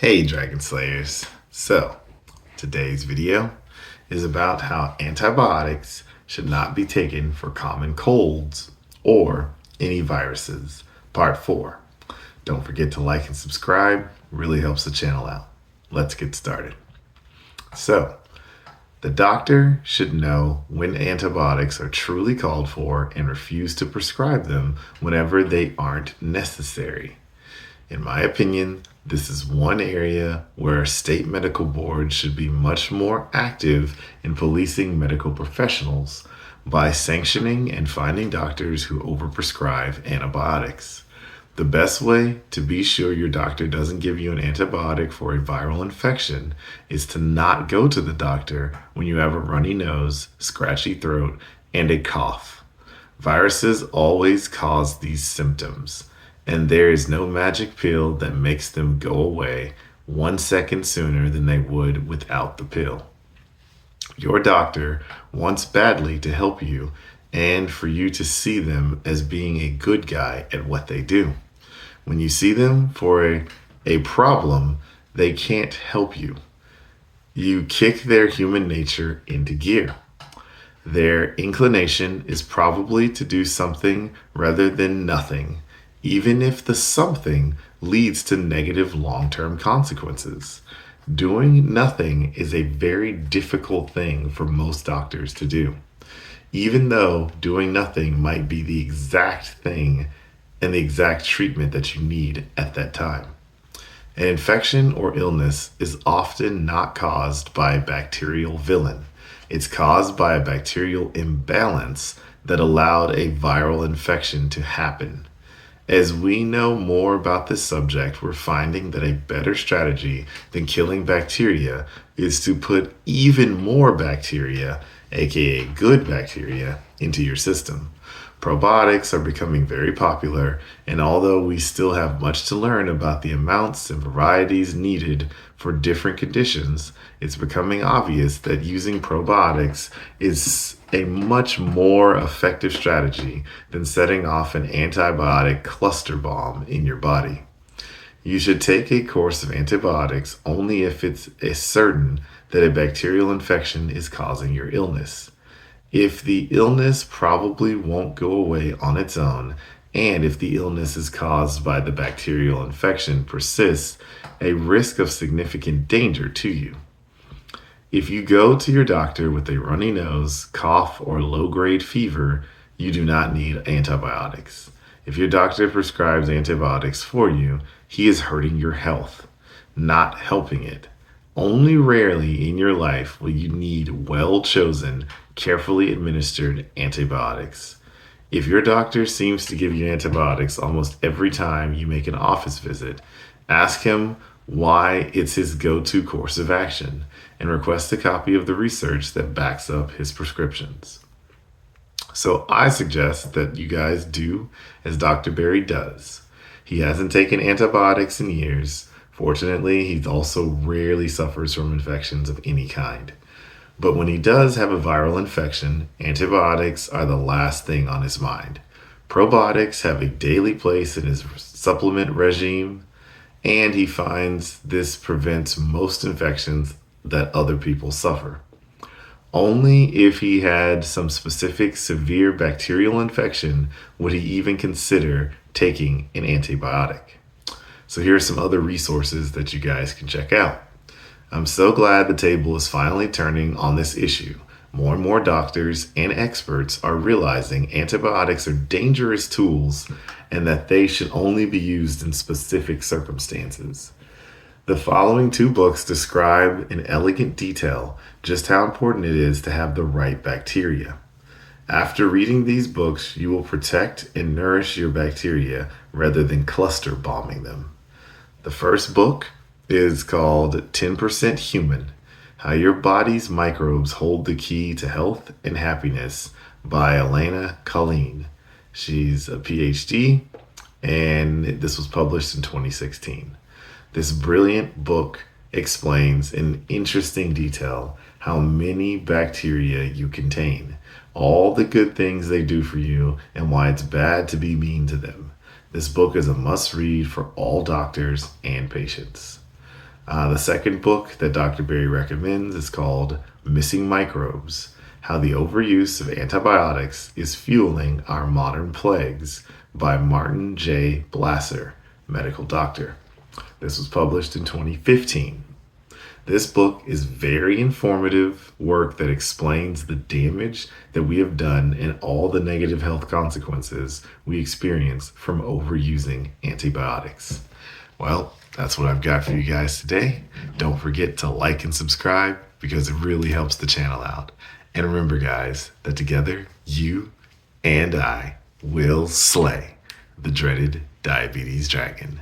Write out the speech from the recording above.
Hey Dragon Slayers. So, today's video is about how antibiotics should not be taken for common colds or any viruses. Part 4. Don't forget to like and subscribe, really helps the channel out. Let's get started. So, the doctor should know when antibiotics are truly called for and refuse to prescribe them whenever they aren't necessary. In my opinion, this is one area where state medical boards should be much more active in policing medical professionals by sanctioning and finding doctors who overprescribe antibiotics. The best way to be sure your doctor doesn't give you an antibiotic for a viral infection is to not go to the doctor when you have a runny nose, scratchy throat, and a cough. Viruses always cause these symptoms, and there is no magic pill that makes them go away 1 second sooner than they would without the pill. Your doctor wants badly to help you and for you to see them as being a good guy at what they do. When you see them for a problem, they can't help you. You kick their human nature into gear. Their inclination is probably to do something rather than nothing, even if the something leads to negative long-term consequences. Doing nothing is a very difficult thing for most doctors to do, even though doing nothing might be the exact thing and the exact treatment that you need at that time. An infection or illness is often not caused by a bacterial villain. It's caused by a bacterial imbalance that allowed a viral infection to happen. As we know more about this subject, we're finding that a better strategy than killing bacteria is to put even more bacteria, aka good bacteria, into your system. Probiotics are becoming very popular, and although we still have much to learn about the amounts and varieties needed for different conditions, it's becoming obvious that using probiotics is a much more effective strategy than setting off an antibiotic cluster bomb in your body. You should take a course of antibiotics only if it's certain that a bacterial infection is causing your illness. If the illness probably won't go away on its own, and if the illness is caused by the bacterial infection persists, a risk of significant danger to you. If you go to your doctor with a runny nose, cough, or low-grade fever, you do not need antibiotics. If your doctor prescribes antibiotics for you, he is hurting your health, not helping it. Only rarely in your life will you need well-chosen, carefully administered antibiotics. If your doctor seems to give you antibiotics almost every time you make an office visit, ask him why it's his go-to course of action and request a copy of the research that backs up his prescriptions. So I suggest that you guys do as Dr. Berry does. He hasn't taken antibiotics in years. Fortunately, he also rarely suffers from infections of any kind. But when he does have a viral infection, antibiotics are the last thing on his mind. Probiotics have a daily place in his supplement regime, and he finds this prevents most infections that other people suffer. Only if he had some specific severe bacterial infection would he even consider taking an antibiotic. So here are some other resources that you guys can check out. I'm so glad the table is finally turning on this issue. More and more doctors and experts are realizing antibiotics are dangerous tools and that they should only be used in specific circumstances. The following 2 books describe in elegant detail just how important it is to have the right bacteria. After reading these books, you will protect and nourish your bacteria rather than cluster bombing them. The first book is called 10% Human: How Your Body's Microbes Hold the Key to Health and Happiness by Elena Colleen. She's a PhD, and this was published in 2016. This brilliant book explains in interesting detail how many bacteria you contain, all the good things they do for you, and why it's bad to be mean to them. This book is a must-read for all doctors and patients. The second book that Dr. Berry recommends is called Missing Microbes: How the Overuse of Antibiotics is Fueling Our Modern Plagues by Martin J. Blasser, medical doctor. This was published in 2015. This book is very informative work that explains the damage that we have done and all the negative health consequences we experience from overusing antibiotics. Well, that's what I've got for you guys today. Don't forget to like and subscribe because it really helps the channel out. And remember, guys, that together you and I will slay the dreaded diabetes dragon.